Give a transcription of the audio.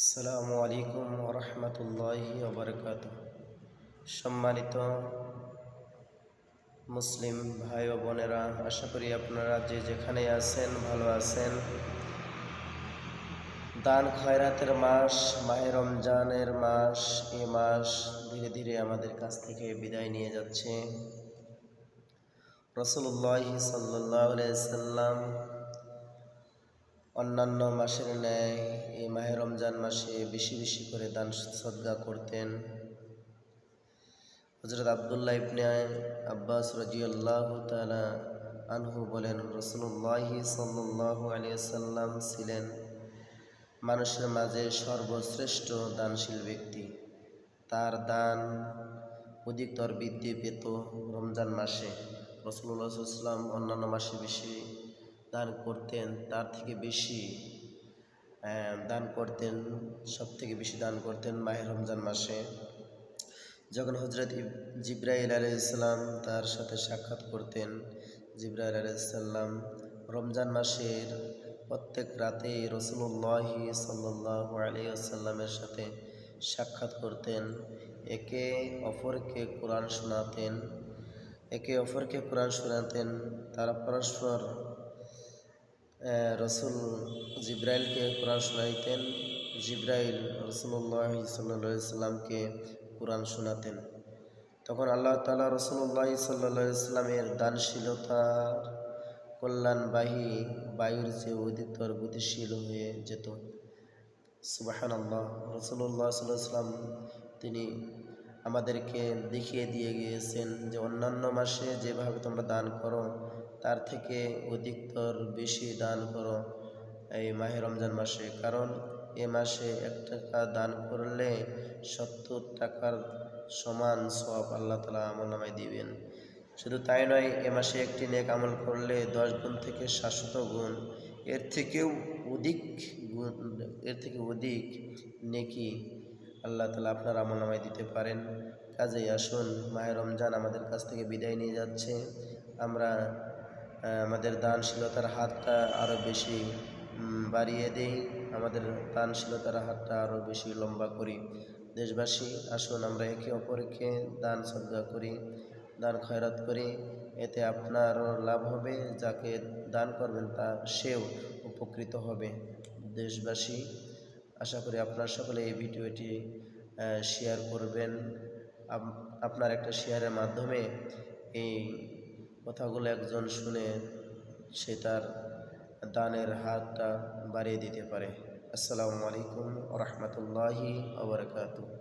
আসসালামু আলাইকুম ওয়া রাহমাতুল্লাহি ওয়া বারাকাতুহু। সম্মানিত মুসলিম ভাই ও বোনেরা, আশা করি আপনারা যে যেখানে আছেন ভালো আছেন। দান খয়রাতের মাস মাহে রমজানের মাস, এই মাস ধীরে ধীরে আমাদের কাছ থেকে বিদায় নিয়ে যাচ্ছে। রাসূলুল্লাহ সাল্লাল্লাহু আলাইহি সাল্লাম অন্যান্য মাসের ন্যায় এই মাহে রমজান মাসে বেশি বেশি করে দান সদকা করতেন। হযরত আব্দুল্লাহ ইবনে আব্বাস রাদিয়াল্লাহু তাআলা আনহু বলেন, রাসূলুল্লাহ সাল্লাল্লাহু আলাইহি ওয়াসাল্লাম ছিলেন মানুষের মাঝে সর্বশ্রেষ্ঠ দানশীল ব্যক্তি। তার দান অধিকতর বৃদ্ধি পেত রমজান মাসে। রাসূলুল্লাহ সাল্লাল্লাহু আলাইহি ওয়াসাল্লাম অন্যান্য মাসে বেশি দান করতেন, তার থেকে বেশি দান করতেন, সব থেকে বেশি দান করতেন মাহে রমজান মাসে। যখন হযরত জিবরাইল আলাইহিস সালাম তার সাথে সাক্ষাৎ করতেন, জিবরাইল আলাইহিস সালাম রমজান মাসের প্রত্যেক রাতে রাসূলুল্লাহ সাল্লাল্লাহু আলাইহি ওয়াসাল্লামের সাথে সাক্ষাৎ করতেন, একে অপরকে কোরআন শোনাতেন। তারা পরস্পর রসুল জিবরাইলকে কোরআন শোনাইতেন, জিবরাইল রাসূলুল্লাহ সাল্লাল্লাহু আলাইহি সাল্লামকে কোরআন শোনাতেন। তখন আল্লাহ তাআলা রাসূলুল্লাহ সাল্লাল্লাহু আলাইহি সাল্লামের দানশীলতার কল্যাণবাহী বায়ুর চেয়ে অধিকতর গতিশীল হয়ে যেত। সুবহানাল্লাহ। রাসূলুল্লাহ সাল্লাল্লাহু আলাইহি সাল্লাম তিনি আমাদেরকে দেখিয়ে দিয়ে গিয়েছেন যে অন্যান্য মাসে যেভাবে তোমরা দান করো তার থেকে অধিকতর বেশি দান করো এই মাহে রমজান মাসে। কারণ এ মাসে 1 টাকা দান করলে 70 টাকার সমান সওয়াব আল্লাহ তাআলা আমলনামায় দিবেন। শুধু তাই নয়, এ মাসে একটি নেক আমল করলে 10 গুণ থেকে 700 গুণ, এর থেকে অধিক নেকি আল্লাহ তাআলা আপনার আমলনামায় দিতে পারেন। কাজেই আসুন, মাহে রমজান আমাদের কাছ থেকে বিদায় নিয়ে যাচ্ছে, আমরা আমাদের দানশীলতার হাতটা আরও বেশি বাড়িয়ে দেই, আমাদের দানশীলতার হাতটা আরও বেশি লম্বা করি। দেশবাসী, আসুন আমরা একে অপরকে দান সদকা করি, দান খয়রাত করি, এতে আপনারও লাভ হবে, যাকে দান করবেন সেও উপকৃত হবে। দেশবাসী, আশা করি আপনারা সকলে এই ভিডিওটি শেয়ার করবেন। আপনার একটা শেয়ারের মাধ্যমে এই কথাগুলো একজন শুনে সে তার দানের হাতটা বাড়িয়ে দিতে পারে। আসসালামু আলাইকুম ওয়া রাহমাতুল্লাহি ওয়া বারাকাতুহু।